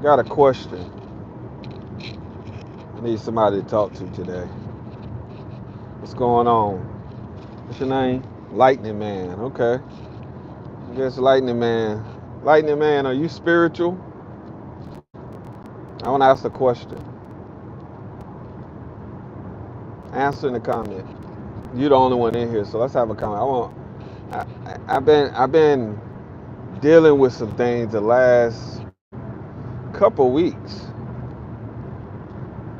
Got a question. I need somebody to talk to today. What's going on? What's your name? Lightning Man. Okay. I guess Lightning Man. Lightning Man, are you spiritual? I want to ask a question. Answer in the comment. You're the only one in here, so let's have a comment. I've been dealing with some things the last couple weeks.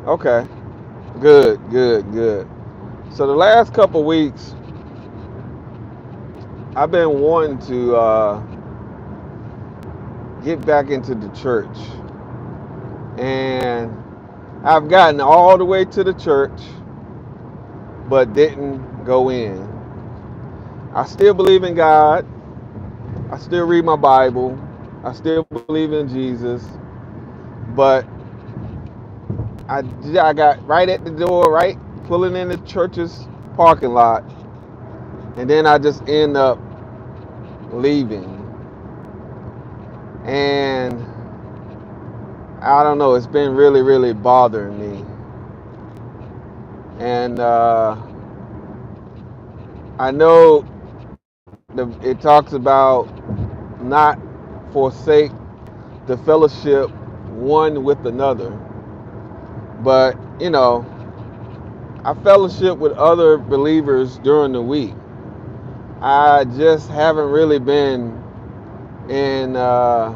Okay. Good, good, good. So the last couple weeks, I've been wanting to get back into the church, and I've gotten all the way to the church, but didn't go in. I still believe in God. I still read my Bible. I still believe in Jesus, but I got right at the door, right pulling in the church's parking lot, and then I just end up leaving. And I don't know, it's been really, really bothering me. And I know it talks about not forsake the fellowship one with another. But, I fellowship with other believers during the week. I just haven't really been in that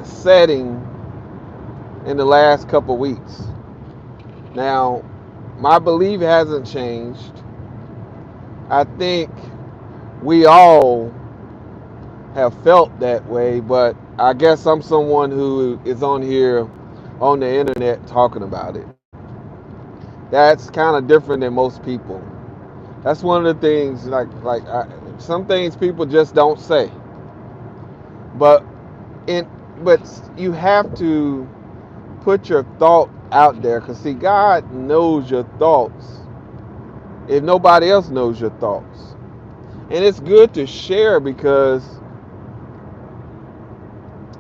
setting in the last couple weeks. Now, my belief hasn't changed. I think we all have felt that way, but I guess I'm someone who is on here on the internet talking about it. That's kind of different than most people. That's one of the things, some things people just don't say. But in but you have to put your thought out there, because see, God knows your thoughts if nobody else knows your thoughts. And it's good to share because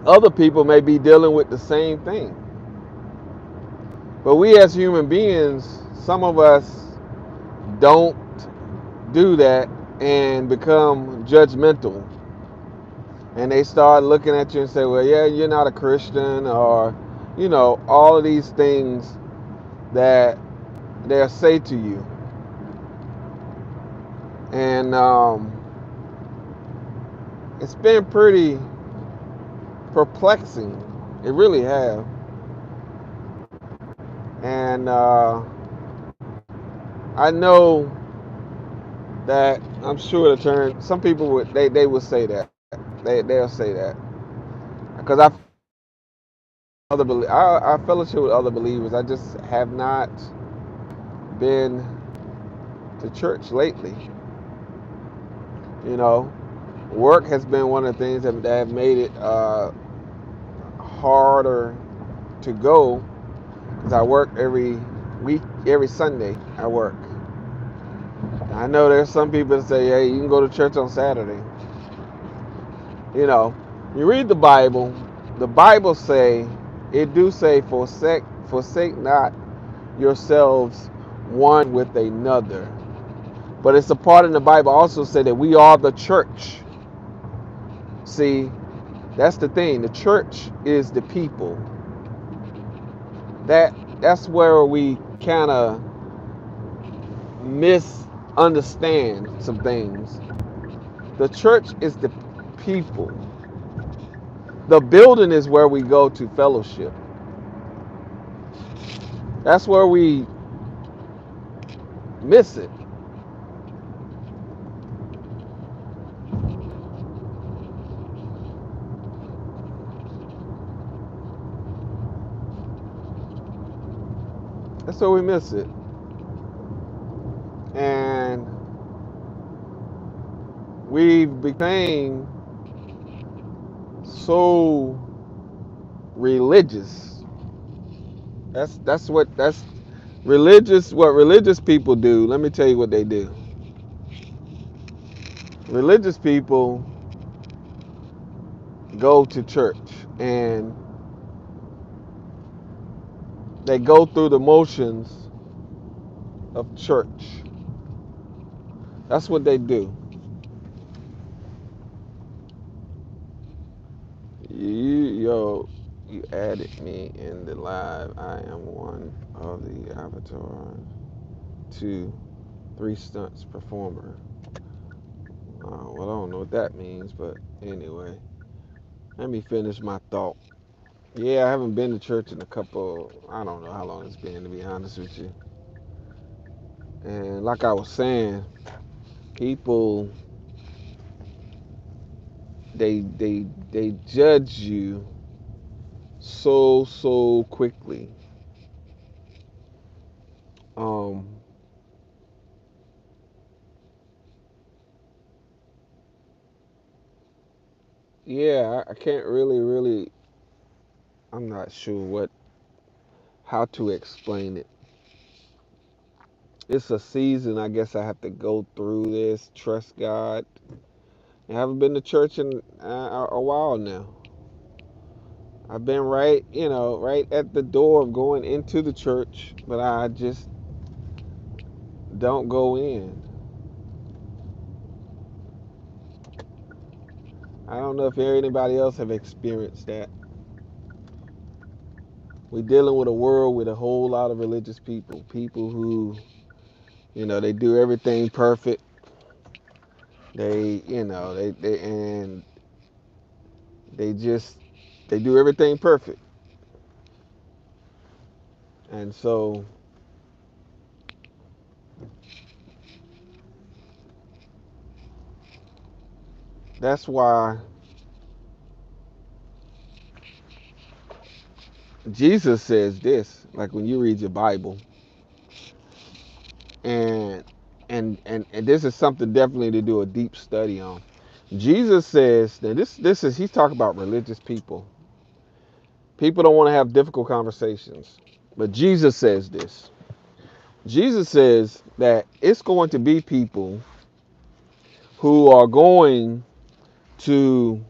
other people may be dealing with the same thing. But we as human beings, some of us don't do that and become judgmental. And they start looking at you and say, well, yeah, you're not a Christian, or, all of these things that they'll say to you. And it's been pretty perplexing. It really have. And I know that I'm sure the term, some people they will say that. They'll say that. Because I fellowship with other believers. I just have not been to church lately. You know, work has been one of the things that have made it harder to go, because I work every week, every Sunday I work. I know there's some people that say, hey, you can go to church on Saturday. You know, you read the Bible say, it do say, forsake not yourselves one with another. But it's a part in the Bible also say that we are the church. See, that's the thing. The church is the people. That's where we kind of misunderstand some things. The church is the people. The building is where we go to fellowship. That's where we miss it. That's where we miss it. And we became so religious. That's religious. What religious people do, let me tell you what they do. Religious people go to church and they go through the motions of church. That's what they do. You added me in the live. I am one of the Avatar 2, 3 stunts performer. Well, I don't know what that means, but anyway, let me finish my thought. Yeah, I haven't been to church in I don't know how long it's been, to be honest with you. And like I was saying, people, they judge you so quickly. Um, yeah, I can't really. I'm not sure how to explain it. It's a season. I guess I have to go through this. Trust God. I haven't been to church in a while now. I've been right at the door of going into the church, but I just don't go in. I don't know if anybody else have experienced that. We're dealing with a world with a whole lot of religious people who, they do everything perfect. And they just they do everything perfect. And so that's why Jesus says this, like when you read your Bible, and and this is something definitely to do a deep study on. Jesus says that he's talking about religious people. People don't want to have difficult conversations. But Jesus says this. Jesus says that it's going to be people who are going to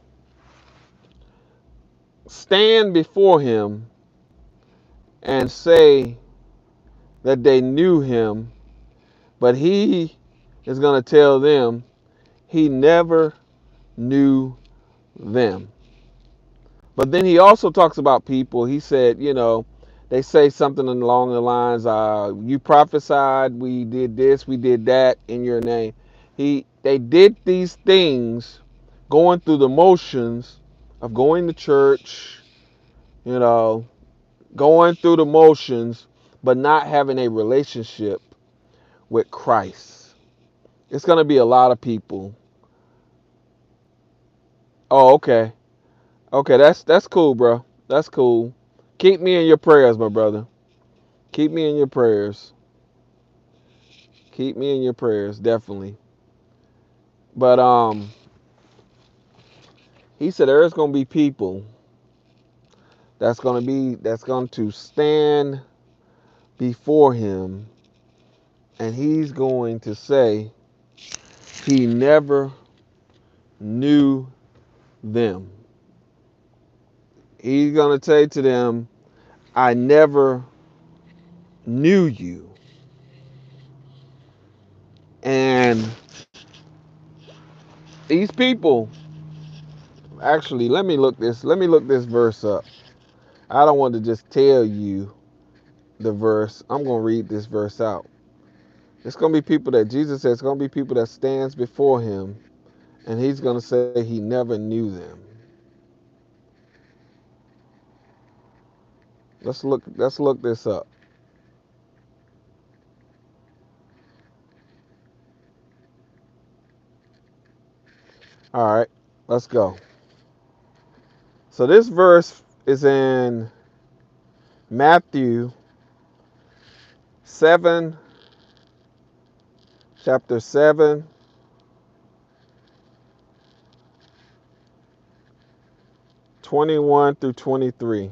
stand before him and say that they knew him, but he is going to tell them he never knew them. But then he also talks about people. He said, they say something along the lines, "You prophesied, we did this, we did that in your name." They did these things, going through the motions of going to church, you know, going through the motions, but not having a relationship with Christ. It's gonna be a lot of people. Oh, okay. Okay, that's cool, bro. That's cool. Keep me in your prayers, my brother. Keep me in your prayers. Keep me in your prayers, definitely. But he said there's gonna be people that's going to stand before him, and he's going to say he never knew them. He's gonna say to them, I never knew you. And these people, actually, let me look this verse up. I don't want to just tell you the verse. I'm going to read this verse out. It's going to be people that Jesus says, it's going to be people that stands before him, and he's going to say he never knew them. Let's look this up. All right, let's go. So this verse is in Matthew 7, chapter 7, 21 through 23.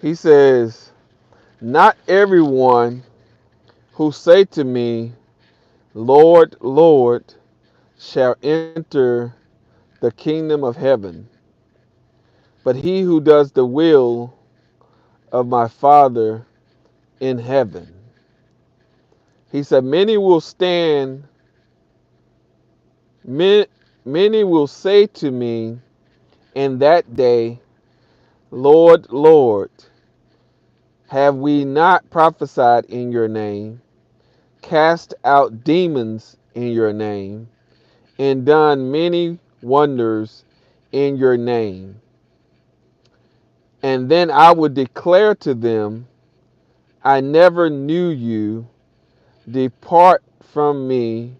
He says, not everyone who say to me, Lord, Lord, shall enter the kingdom of heaven, but he who does the will of my Father in heaven. He said, many will stand, many will say to me in that day, Lord, Lord, have we not prophesied in your name, cast out demons in your name, and done many wonders in your name? And then I would declare to them, I never knew you. Depart from me,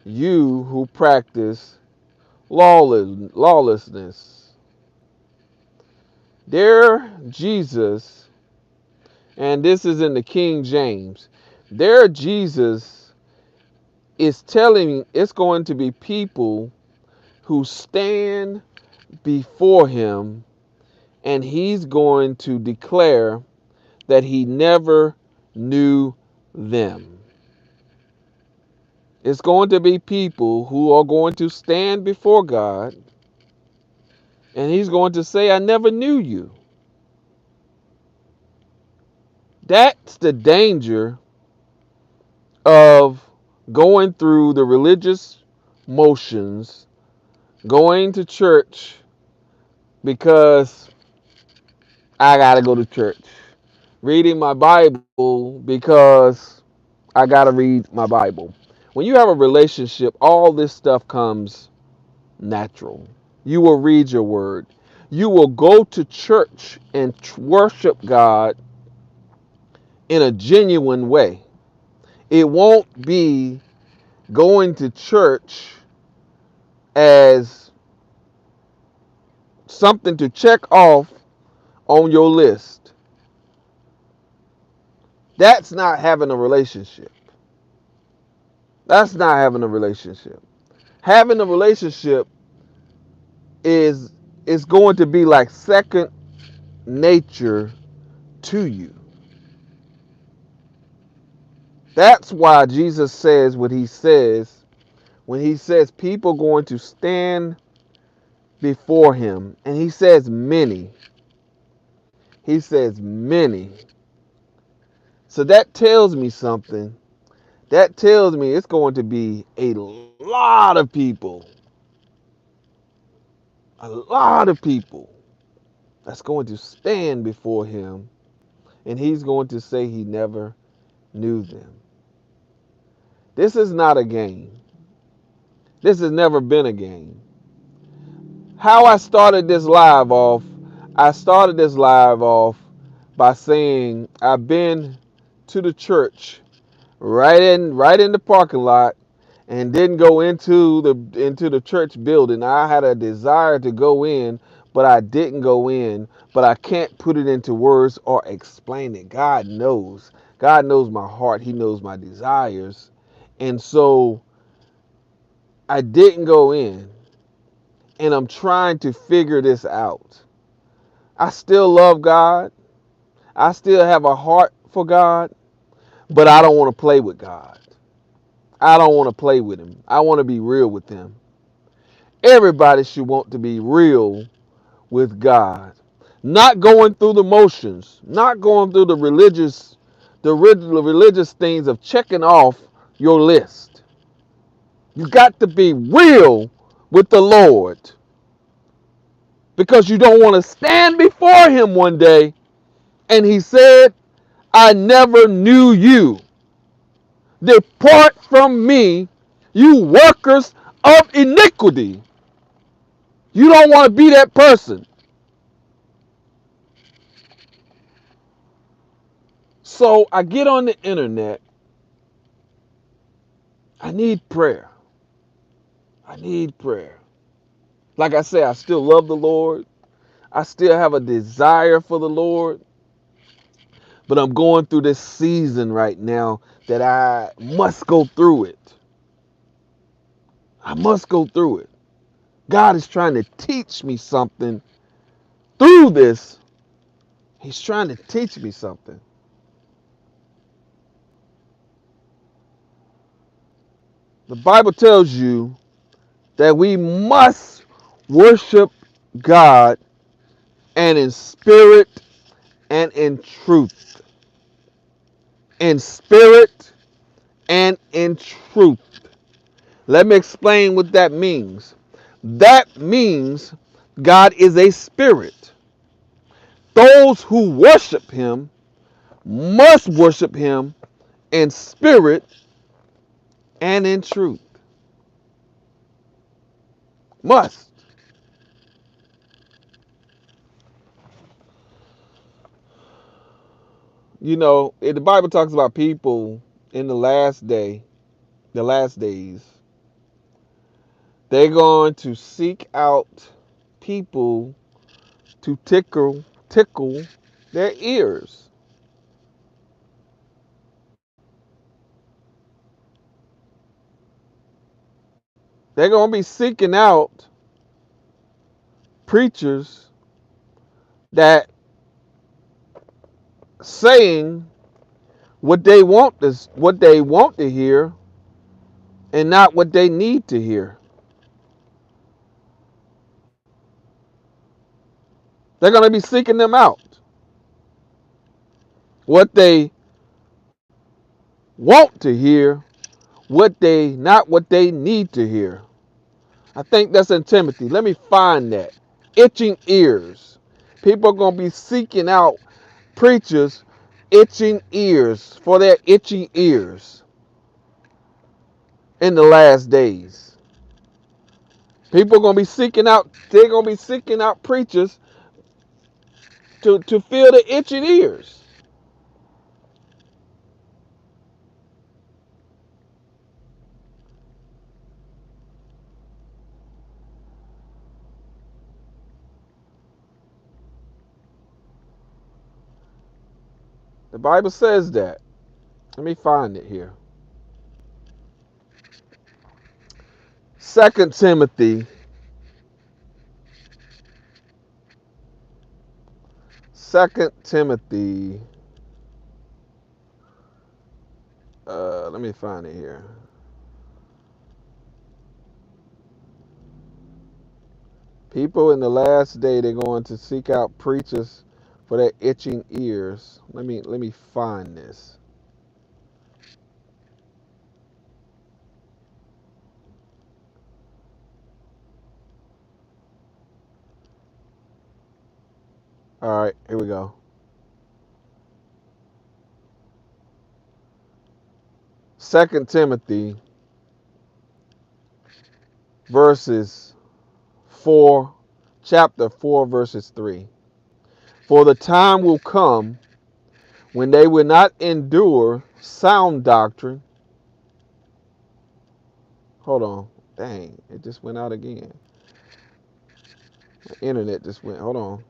you who practice lawlessness. There, Jesus, and this is in the King James, there, Jesus is telling it's going to be people who stand before him, and he's going to declare that he never knew them. It's going to be people who are going to stand before God, and he's going to say, I never knew you. That's the danger of going through the religious motions, going to church because I got to go to church, reading my Bible because I got to read my Bible. When you have a relationship, all this stuff comes natural. You will read your word. You will go to church and worship God in a genuine way. It won't be going to church as something to check off on your list. That's not having a relationship. That's not having a relationship. Having a relationship is going to be like second nature to you. That's why Jesus says what he says when he says people going to stand before him, and he says many. He says many. So that tells me something. That tells me it's going to be a lot of people. A lot of people that's going to stand before him, and he's going to say he never knew them. This is not a game. This has never been a game. How I started this live off by saying I've been to the church right in the parking lot and didn't go into the church building. I had a desire to go in, but I didn't go in, but I can't put it into words or explain it. God knows. God knows my heart. He knows my desires. And so I didn't go in, and I'm trying to figure this out. I still love God. I still have a heart for God, but I don't want to play with God. I don't want to play with him. I want to be real with him. Everybody should want to be real with God. Not going through the motions, not going through the religious things of checking off your list. You got to be real with the Lord, because you don't want to stand before him one day and he said, I never knew you. Depart from me, you workers of iniquity. You don't want to be that person. So I get on the internet. I need prayer. I need prayer. Like I say, I still love the Lord. I still have a desire for the Lord. But I'm going through this season right now that I must go through it. I must go through it. God is trying to teach me something through this. He's trying to teach me something. The Bible tells you that we must worship God and in spirit and in truth. In spirit and in truth. Let me explain what that means. That means God is a spirit. Those who worship him must worship him in spirit and in truth. Must. You know, the Bible talks about people in the last days, they're going to seek out people to tickle their ears. They're going to be seeking out preachers that saying what they want to hear and not what they need to hear. They're going to be seeking them out. What they want to hear, not what they need to hear. I think that's in Timothy. Let me find that. Itching ears. People are going to be seeking out preachers itching ears for their itching ears in the last days. People are going to be seeking out, they're going to be seeking out preachers to fill the itching ears. The Bible says that. Let me find it here. 2 Timothy. 2 Timothy. Let me find it here. People in the last day, they're going to seek out preachers for their itching ears. Let me find this. All right, here we go. 2 Timothy verses 4, chapter 4, verses 3. For the time will come when they will not endure sound doctrine. Hold on. Dang, it just went out again. The internet just went. Hold on.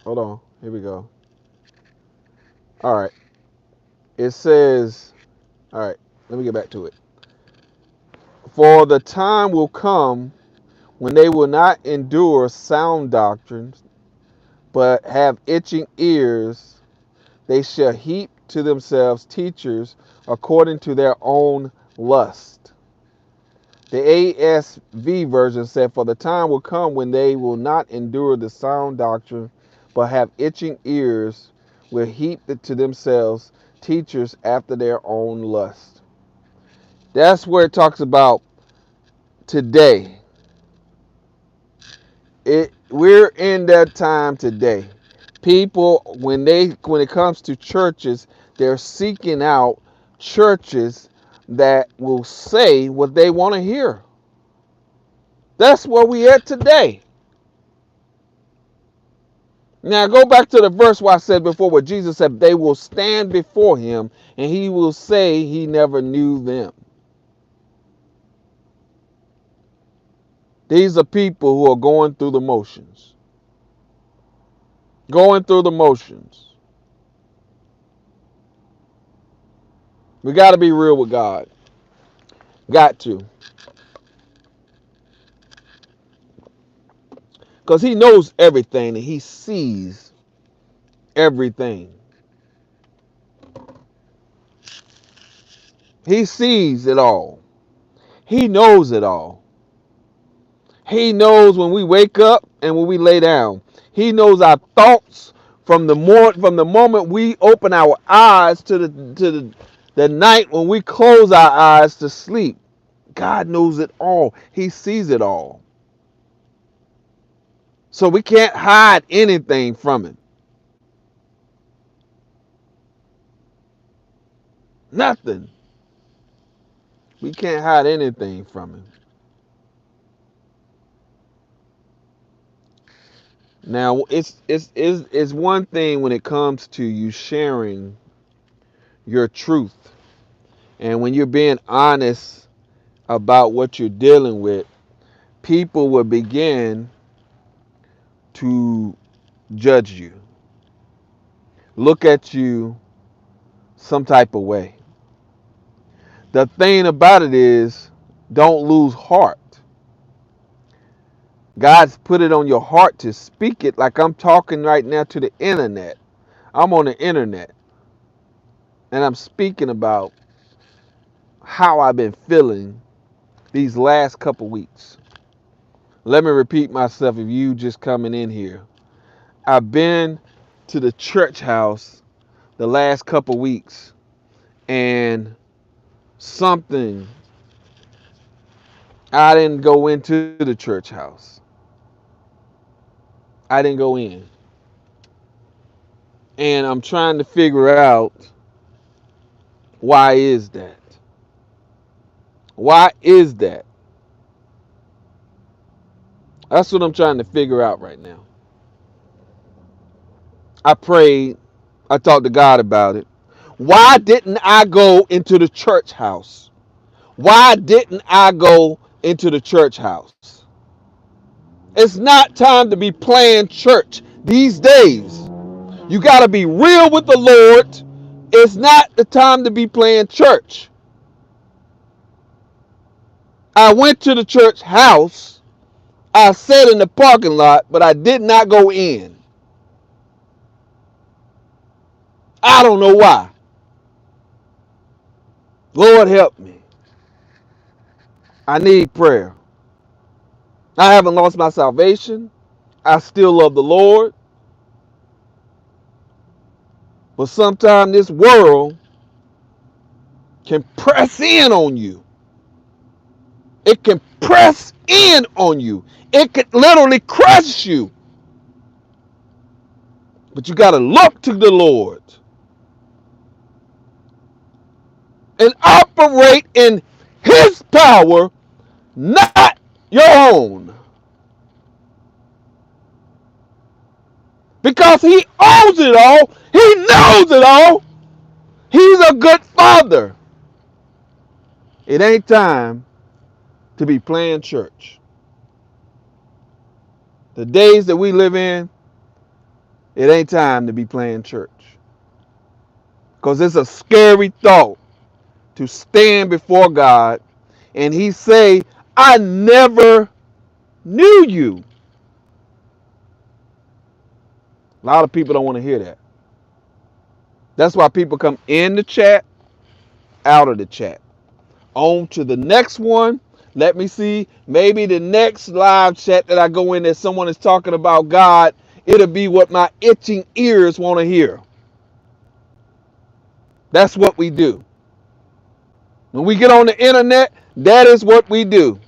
Hold on. Here we go. All right. It says, all right, let me get back to it. For the time will come when they will not endure sound doctrines, but have itching ears. They shall heap to themselves teachers according to their own lust. The ASV version said, for the time will come when they will not endure the sound doctrine, but have itching ears, will heap to themselves teachers after their own lust. That's where it talks about today. We're in that time today. People, when it comes to churches, they're seeking out churches that will say what they want to hear. That's where we at today. Now go back to the verse where I said before, where Jesus said they will stand before him and he will say he never knew them. These are people who are going through the motions. Going through the motions. We got to be real with God. Got to. Because he knows everything and he sees everything. He sees it all. He knows it all. He knows when we wake up and when we lay down. He knows our thoughts from the moment we open our eyes to the night when we close our eyes to sleep. God knows it all. He sees it all. So we can't hide anything from him. Nothing. We can't hide anything from him. Now, it's one thing when it comes to you sharing your truth and when you're being honest about what you're dealing with, people will begin to judge you, look at you some type of way. The thing about it is, don't lose heart. God's put it on your heart to speak it like I'm talking right now to the internet. I'm on the internet and I'm speaking about how I've been feeling these last couple weeks. Let me repeat myself if you just coming in here. I've been to the church house the last couple weeks and something, I didn't go into the church house. I didn't go in. And I'm trying to figure out, why is that? Why is that? That's what I'm trying to figure out right now. I prayed. I talked to God about it. Why didn't I go into the church house? Why didn't I go into the church house? It's not time to be playing church these days. You got to be real with the Lord. It's not the time to be playing church. I went to the church house. I sat in the parking lot, but I did not go in. I don't know why. Lord help me. I need prayer. I haven't lost my salvation. I still love the Lord. But sometimes this world can press in on you. It can press in on you. It could literally crush you. But you got to look to the Lord and operate in his power, not your own. Because he owns it all. He knows it all. He's a good father. It ain't time to be playing church. The days that we live in, it ain't time to be playing church. Because it's a scary thought to stand before God and he say, I never knew you. A lot of people don't want to hear that. That's why people come in the chat, out of the chat. On to the next one. Let me see. Maybe the next live chat that I go in that someone is talking about God, it'll be what my itching ears want to hear. That's what we do. When we get on the internet, that is what we do.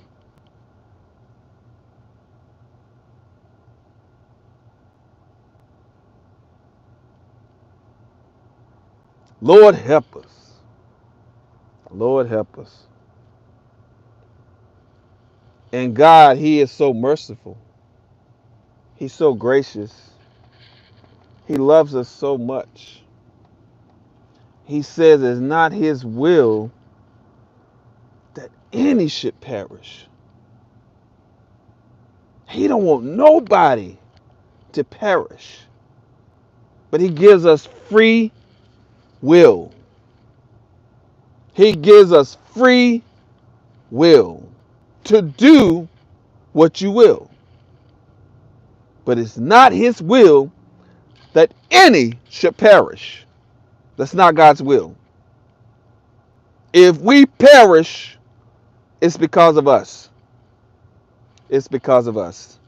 Lord help us. Lord help us. And God, he is so merciful. He's so gracious. He loves us so much. He says it's not his will that any should perish. He don't want nobody to perish. But he gives us free will. He gives us free will to do what you will. But it's not his will that any should perish. That's not God's will. If we perish, it's because of us. It's because of us.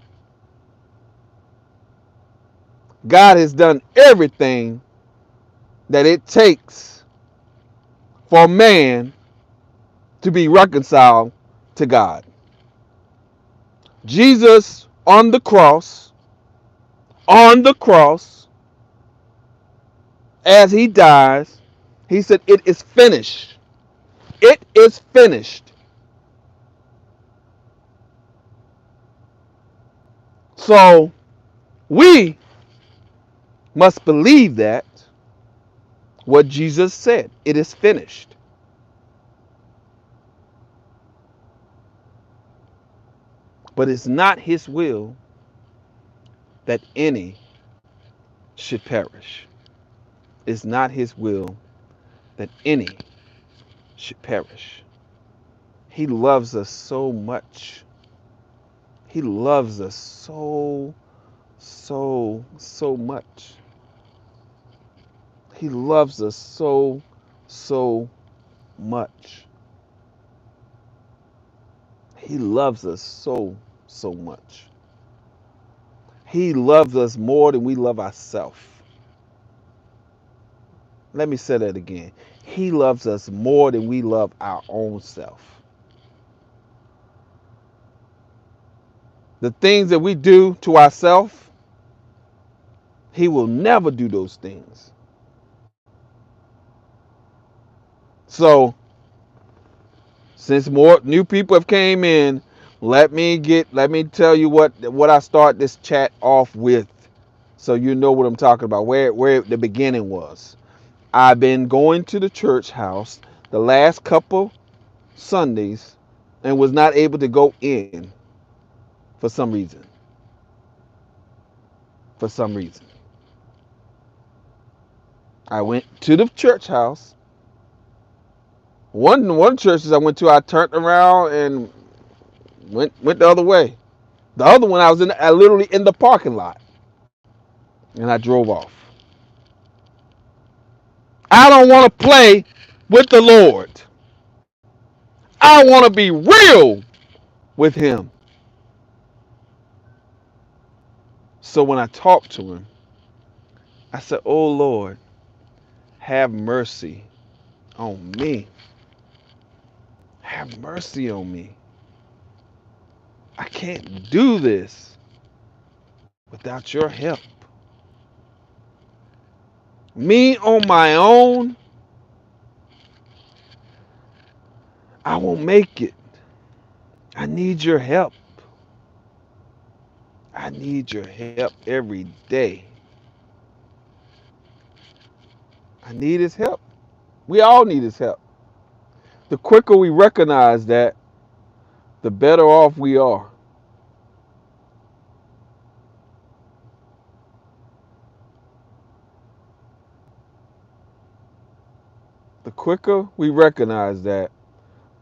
God has done everything that it takes for man to be reconciled to God. Jesus on the cross, as he dies, he said, "It is finished. It is finished." So we must believe that what Jesus said, it is finished. But it's not his will that any should perish. It's not his will that any should perish. He loves us so much. He loves us so much. He loves us so much. He loves us so much. He loves us more than we love ourselves. Let me say that again. He loves us more than we love our own self. The things that we do to ourselves, he will never do those things. So, since more new people have came in, let me tell you what I start this chat off with, so you know what I'm talking about, where the beginning was. I've been going to the church house the last couple Sundays and was not able to go in for some reason. For some reason. I went to the church house. One churches I went to, I turned around and went the other way. The other one I literally in the parking lot and I drove off. I don't want to play with the Lord. I want to be real with him. So when I talked to him, I said, "Oh Lord, have mercy on me. Have mercy on me. I can't do this without your help. Me on my own, I won't make it. I need your help. I need your help every day. I need his help. We all need his help. The quicker we recognize that, the better off we are. The quicker we recognize that,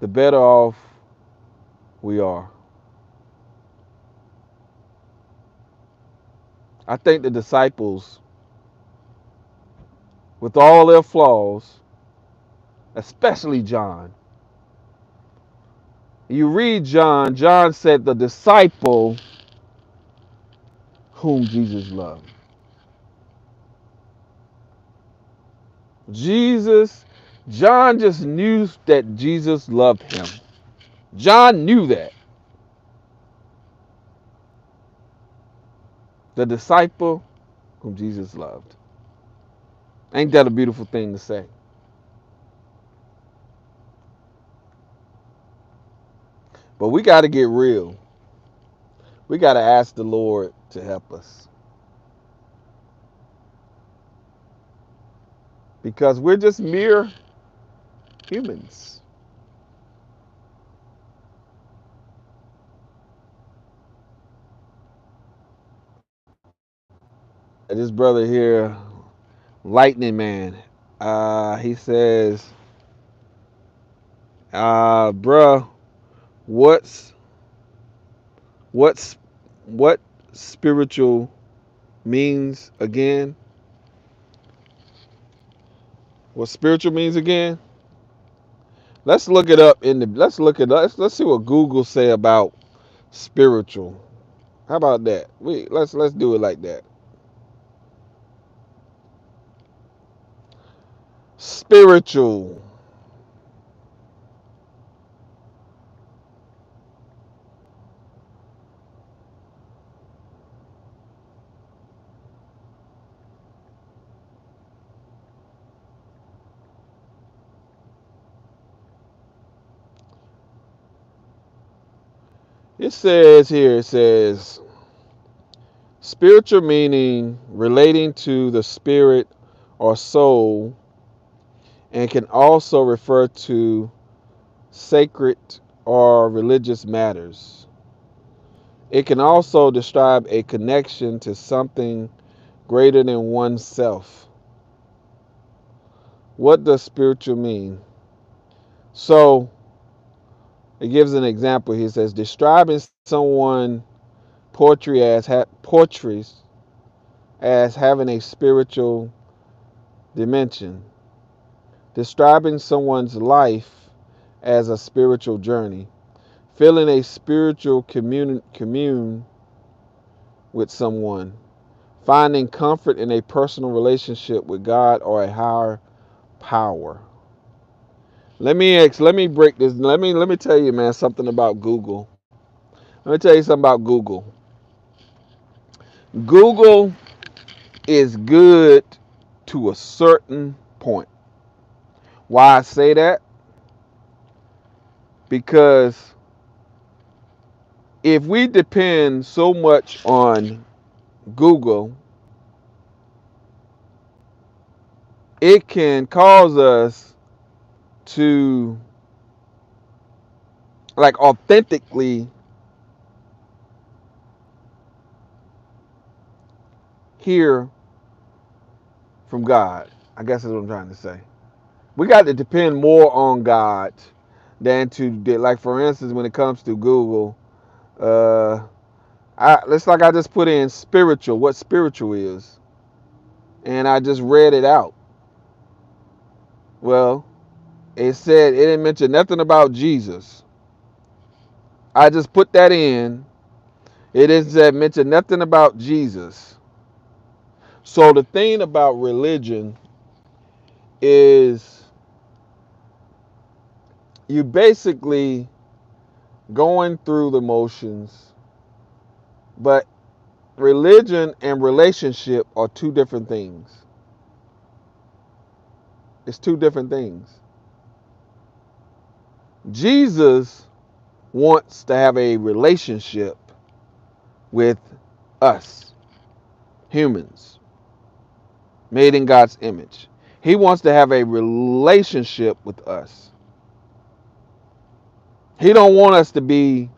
the better off we are. I think the disciples, with all their flaws, especially John, you read John, John said the disciple whom Jesus loved. John just knew that Jesus loved him. John knew that. The disciple whom Jesus loved. Ain't that a beautiful thing to say? But we got to get real. We got to ask the Lord to help us. Because we're just mere humans. This brother here, Lightning Man, he says, bruh, what's what's what spiritual means again? What spiritual means again? Let's look it up in the. Let's look it up. Let's see what Google say about spiritual. How about that? Let's do it like that. Spiritual. It says here. It says spiritual meaning relating to the spirit or soul, and can also refer to sacred or religious matters. It can also describe a connection to something greater than oneself. What does spiritual mean? So it gives an example. He says describing someone portrays as having a spiritual dimension. Describing someone's life as a spiritual journey. Feeling a spiritual commune with someone. Finding comfort in a personal relationship with God or a higher power. Let me break this. Let me tell you, man, something about Google. Let me tell you something about Google. Google is good to a certain point. Why I say that? Because if we depend so much on Google, it can cause us to like authentically hear from God. I guess that's what I'm trying to say. We got to depend more on God than to like for instance when it comes to Google, uh let's like I just put in spiritual, what spiritual is, and I just read it out. Well, it said it didn't mention nothing about Jesus. I just put that in. It didn't say mention nothing about Jesus. So the thing about religion is you basically going through the motions, but religion and relationship are two different things. It's two different things. Jesus wants to have a relationship with us, humans, made in God's image. He wants to have a relationship with us. He don't want us to be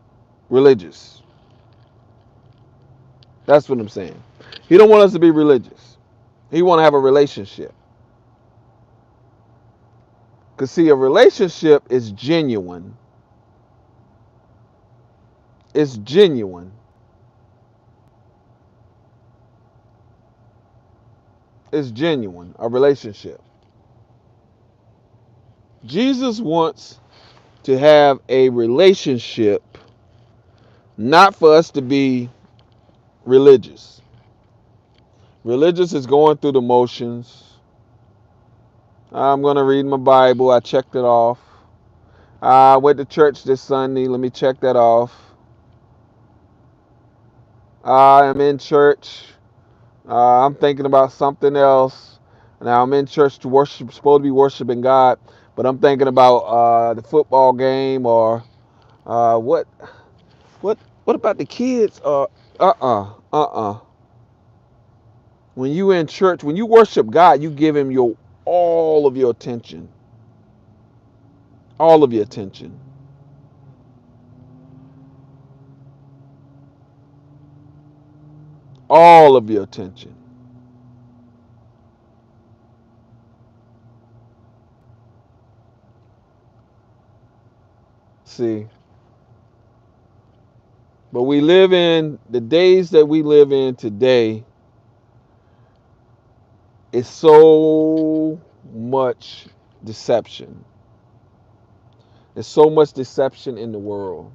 religious. That's what I'm saying. He don't want us to be religious. He want to have a relationship. Because see, a relationship is genuine. It's genuine. It's genuine, a relationship. Jesus wants to have a relationship, not for us to be religious. Religious is going through the motions. I'm going to read my Bible. I checked it off. I went to church this Sunday. Let me check that off. I am in church. I'm thinking about something else. Now I'm in church to worship, supposed to be worshiping God, but I'm thinking about the football game or what what what about the kids? Uh. When you in church, when you worship God, you give him your all of your attention. All of your attention. All of your attention. See, but we live in the days that we live in today is so much deception. There's so much deception in the world.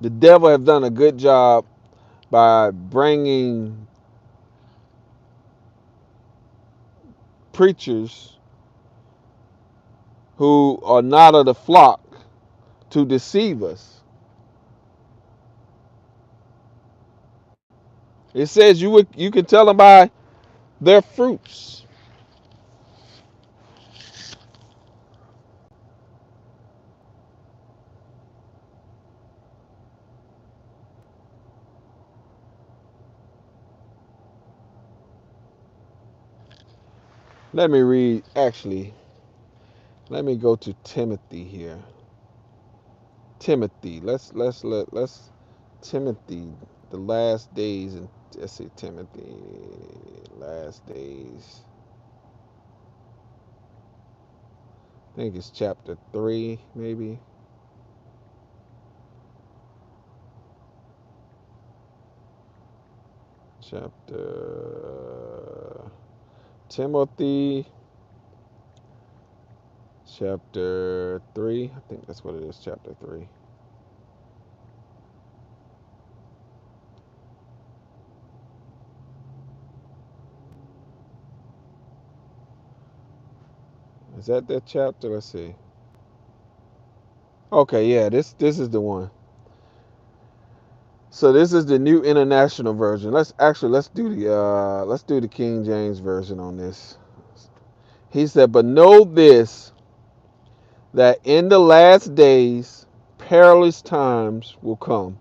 The devil has done a good job by bringing preachers who are not of the flock to deceive us. It says you can tell them by their fruits. Let me read. Actually, let me go to Timothy here. Timothy. Let's Timothy. The last days, and let's see, Timothy. Last days. I think it's chapter 3, maybe. Chapter Timothy, chapter 3. I think that's what it is, chapter 3. Is that chapter? Let's see. Okay, yeah, this is the one. So this is the New International Version. Let's do the King James version on this. He said, "But know this, that in the last days perilous times will come,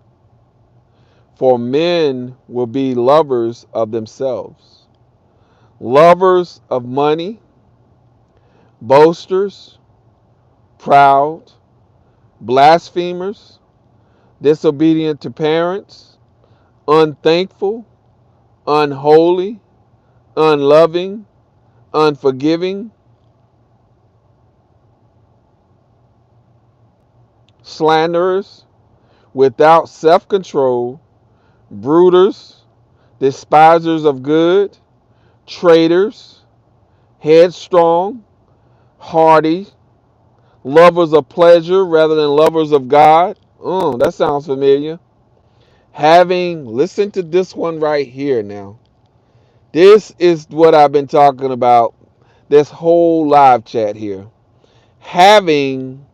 for men will be lovers of themselves, lovers of money, boasters, proud, blasphemers, disobedient to parents, unthankful, unholy, unloving, unforgiving, slanderers, without self control, brooders, despisers of good, traitors, headstrong, hardy, lovers of pleasure rather than lovers of God." That sounds familiar. Listen to this one right here now. This is what I've been talking about this whole live chat here. Having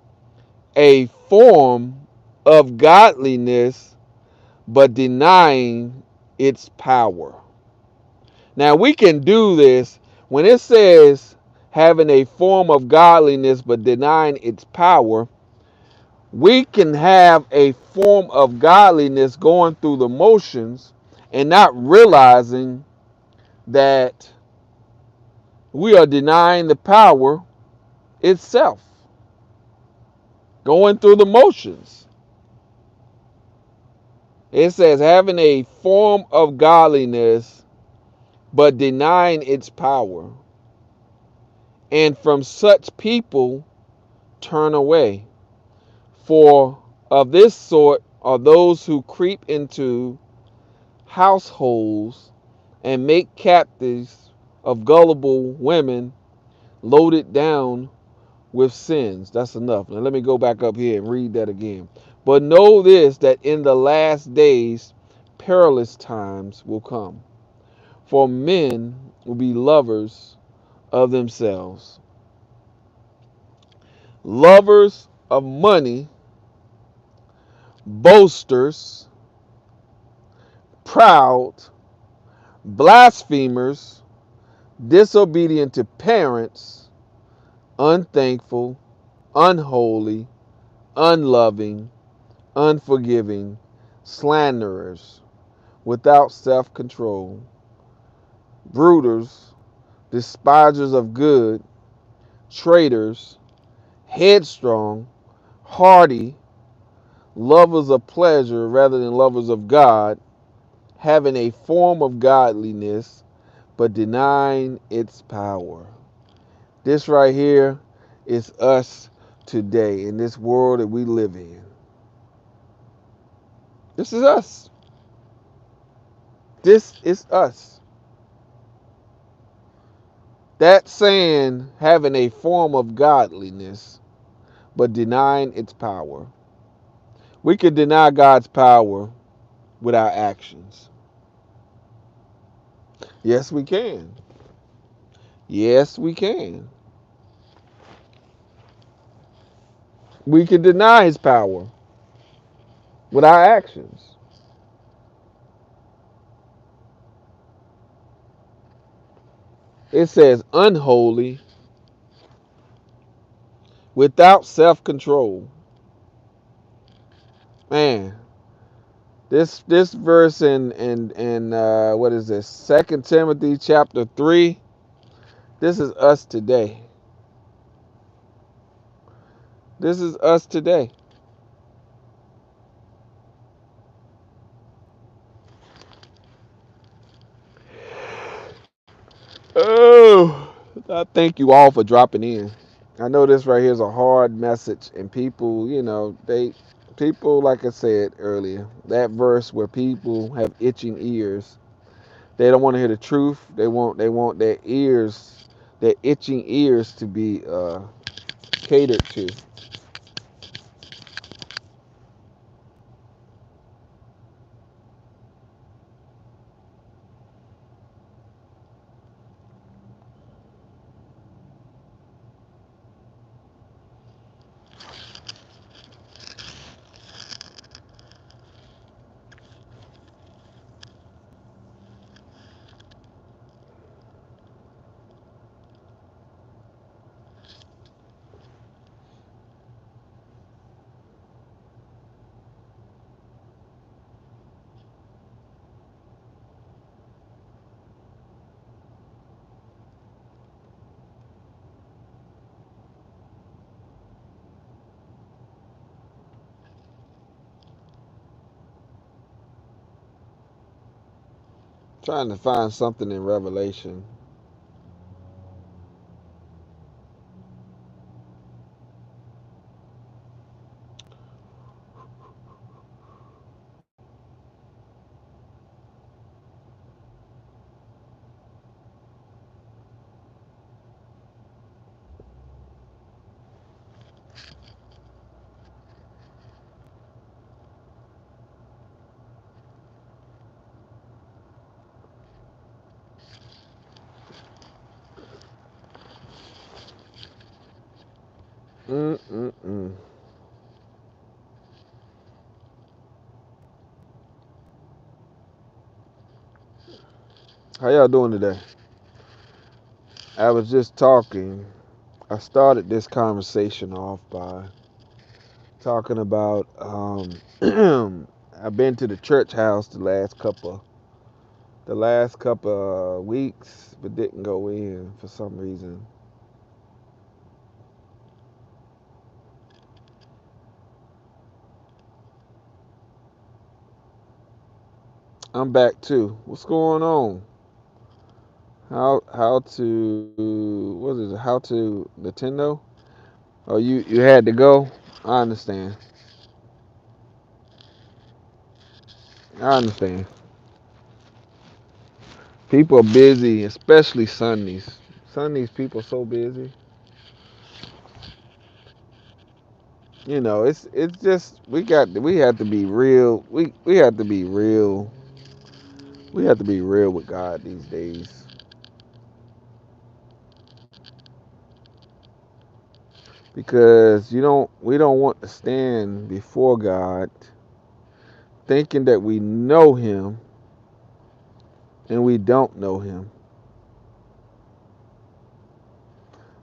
a form of godliness, but denying its power. Now, we can do this when it says having a form of godliness, but denying its power. We can have a form of godliness going through the motions and not realizing that we are denying the power itself, going through the motions. It says having a form of godliness, but denying its power. And from such people turn away. For of this sort are those who creep into households and make captives of gullible women loaded down with sins. That's enough. Now let me go back up here and read that again. But know this, that in the last days perilous times will come. For men will be lovers of themselves, lovers of money, boasters, proud, blasphemers, disobedient to parents, unthankful, unholy, unloving, unforgiving, slanderers, without self control, brooders, despisers of good, traitors, headstrong, hardy, lovers of pleasure rather than lovers of God, having a form of godliness, but denying its power. This right here is us today in this world that we live in. This is us. This is us. That saying having a form of godliness but denying its power. We can deny God's power with our actions. Yes, we can. Yes, we can. We can deny his power with our actions. It says unholy, without self-control. Man, this verse in what is this? 2 Timothy chapter 3. This is us today. This is us today. Oh, I thank you all for dropping in. I know this right here is a hard message, and people, people, like I said earlier, that verse where people have itching ears. They don't want to hear the truth. They want their ears, their itching ears, to be catered to. Trying to find something in Revelation. Mm-mm-mm. How y'all doing today? I was just talking. I started this conversation off by talking about I've been to the church house the last couple weeks, but didn't go in for some reason. I'm back too. What's going on? How to what is it? How to Nintendo? Oh, you had to go. I understand. I understand. People are busy, especially Sundays. Sundays people are so busy. It's just we have to be real. We have to be real. We have to be real with God these days, because you don't we don't want to stand before God thinking that we know him and we don't know him.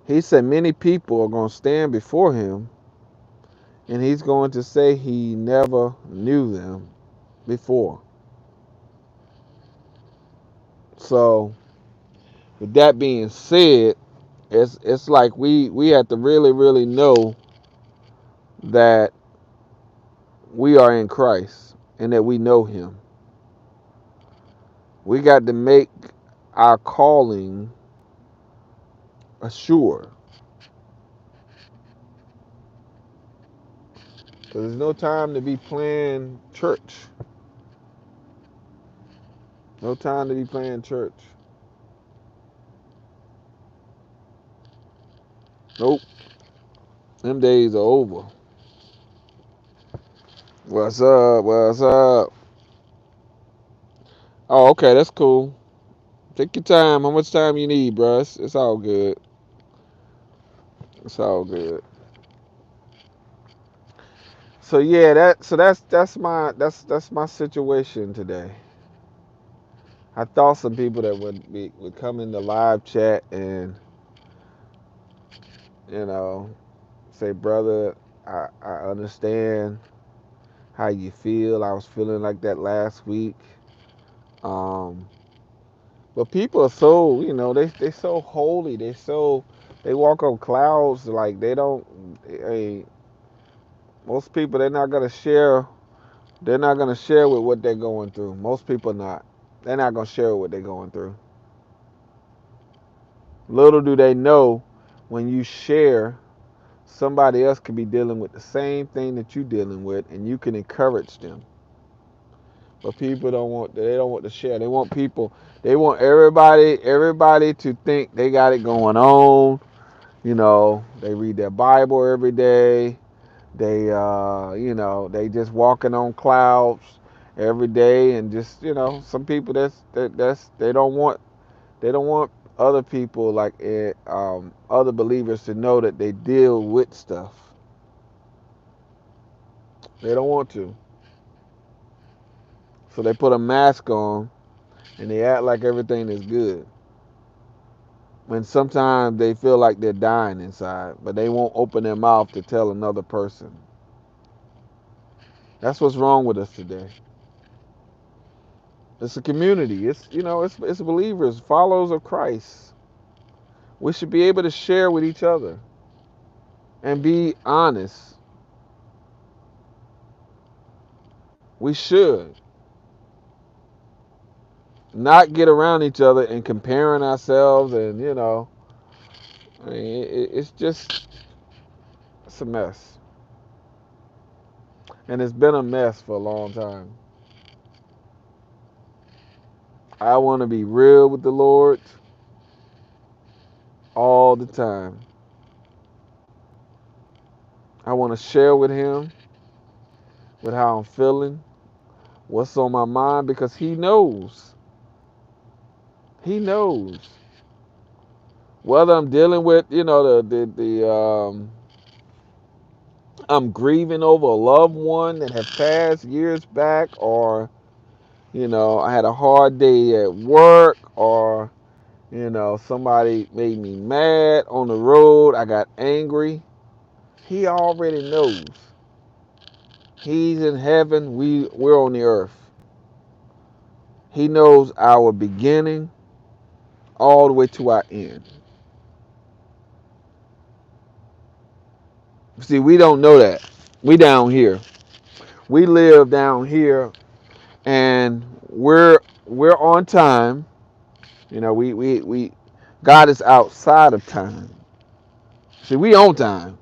He said many people are going to stand before him and he's going to say he never knew them before. So, with that being said, it's like we have to really know that we are in Christ and that we know him. We got to make our calling assured. Because there's no time to be playing church. No time to be playing church. Nope. Them days are over. What's up? What's up? Oh, okay, that's cool. Take your time. How much time you need, bruh? It's all good. It's all good. So yeah, that's my situation today. I thought some people that would come in the live chat and you know say, brother, I understand how you feel. I was feeling like that last week. Um, but people are so they so holy. They walk on clouds like they don't. Hey, most people they're not gonna share. They're not gonna share with what they're going through. Most people not. They're not gonna share what they're going through. Little do they know when you share, somebody else could be dealing with the same thing that you're dealing with, and you can encourage them. But people don't want. They don't want to share. They want people. They want everybody to think they got it going on. They read their Bible every day. They just walking on clouds every day, and just some people that's they don't want other people like other believers to know that they deal with stuff. They don't want to, so they put a mask on and they act like everything is good. When sometimes they feel like they're dying inside, but they won't open their mouth to tell another person. That's what's wrong with us today. It's a community. It's believers, followers of Christ. We should be able to share with each other and be honest. We should not get around each other and comparing ourselves, and I mean, it's a mess, and it's been a mess for a long time. I want to be real with the Lord all the time. I want to share with Him with how I'm feeling, what's on my mind, because He knows. He knows whether I'm dealing with, I'm grieving over a loved one that have passed years back, or I had a hard day at work, or somebody made me mad on the road. I got angry. He already knows. He's in heaven. We're on the earth. He knows our beginning all the way to our end. See, we don't know that. We down here. We live down here, and we're on time. We God is outside of time. See, we on time.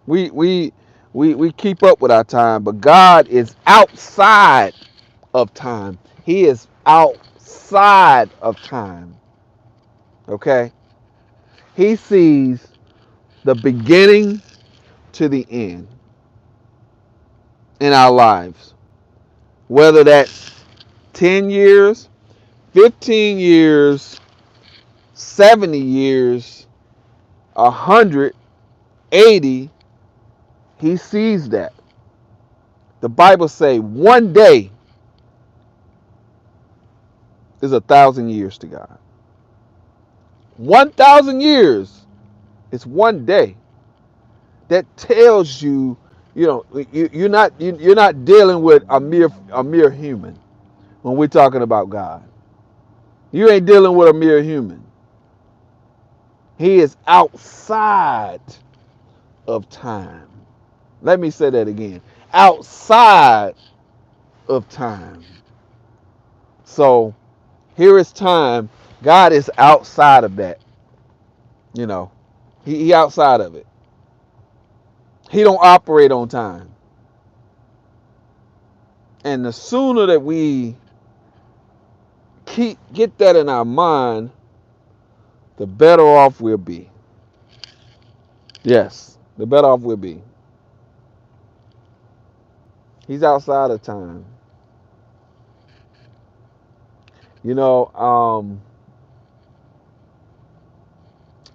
We we we keep up with our time, but God is outside of time. He is outside of time. Okay? He sees the beginning to the end in our lives. Whether that's 10 years, 15 years, 70 years, 180, he sees that. The Bible say one day is 1,000 years to God. 1,000 years is one day. That tells you, you're not dealing with a mere human when we're talking about God. You ain't dealing with a mere human. He is outside of time. Let me say that again. Outside of time. So here is time. God is outside of that. You know, he outside of it. He don't operate on time. And the sooner that we get that in our mind, the better off we'll be. Yes, the better off we'll be. He's outside of time. You know,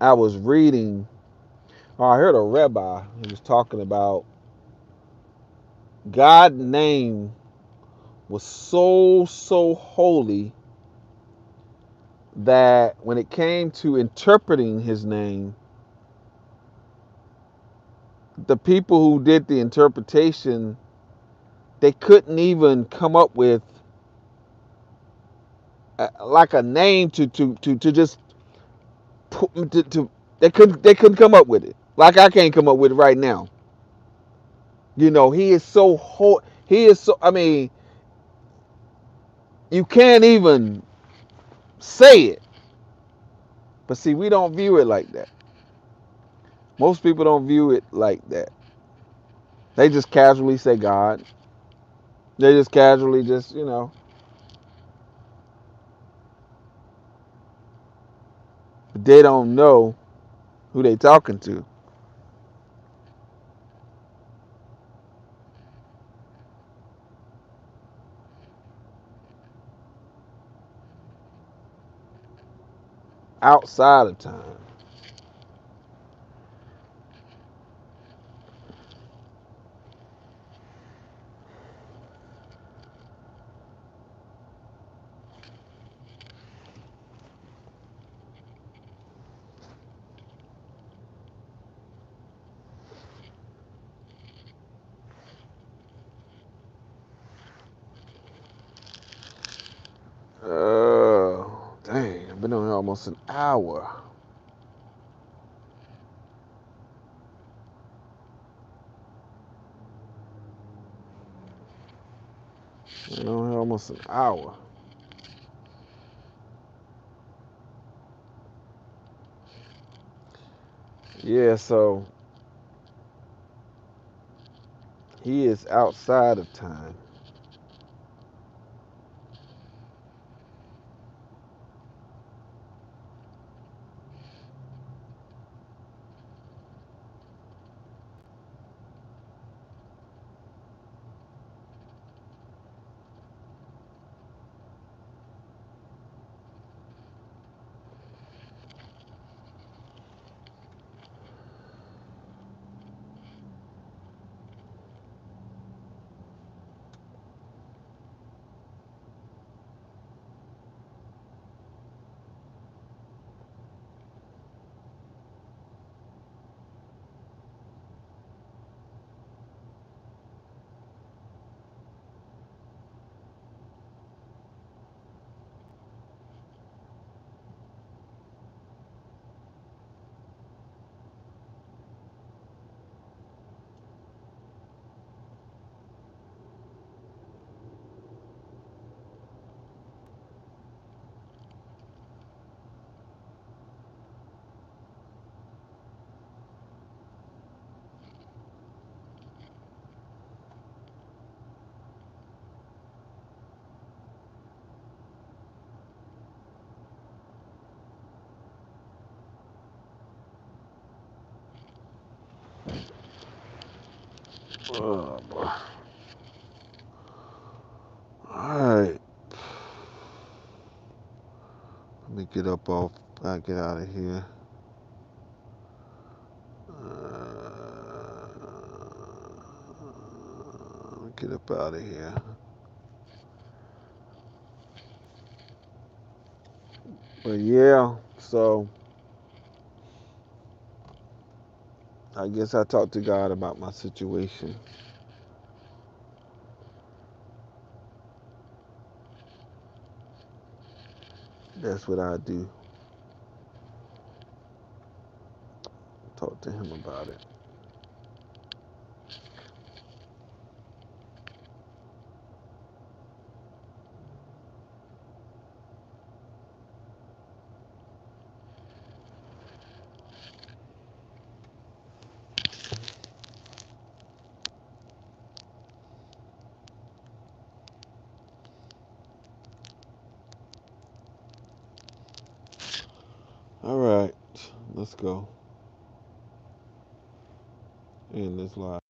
I was reading, or I heard a rabbi who was talking about God's name was so holy that when it came to interpreting his name, the people who did the interpretation, they couldn't even come up with like a name to just put to they couldn't come up with it. Like I can't come up with it right now. You know, he is so he is so, I mean, you can't even say it. But see, we don't view it like that. Most people don't view it like that. They just casually say God. They just casually just, they don't know who they talking to. Outside of time. Dang, I've been on here almost an hour. Been on here almost an hour. Yeah, so he is outside of time. Oh, boy. All right. Let me get up off. I get out of here. Get up out of here. But yeah, so I guess I talked to God about my situation. That's what I do. Talk to him about it. All right, let's go. in this live.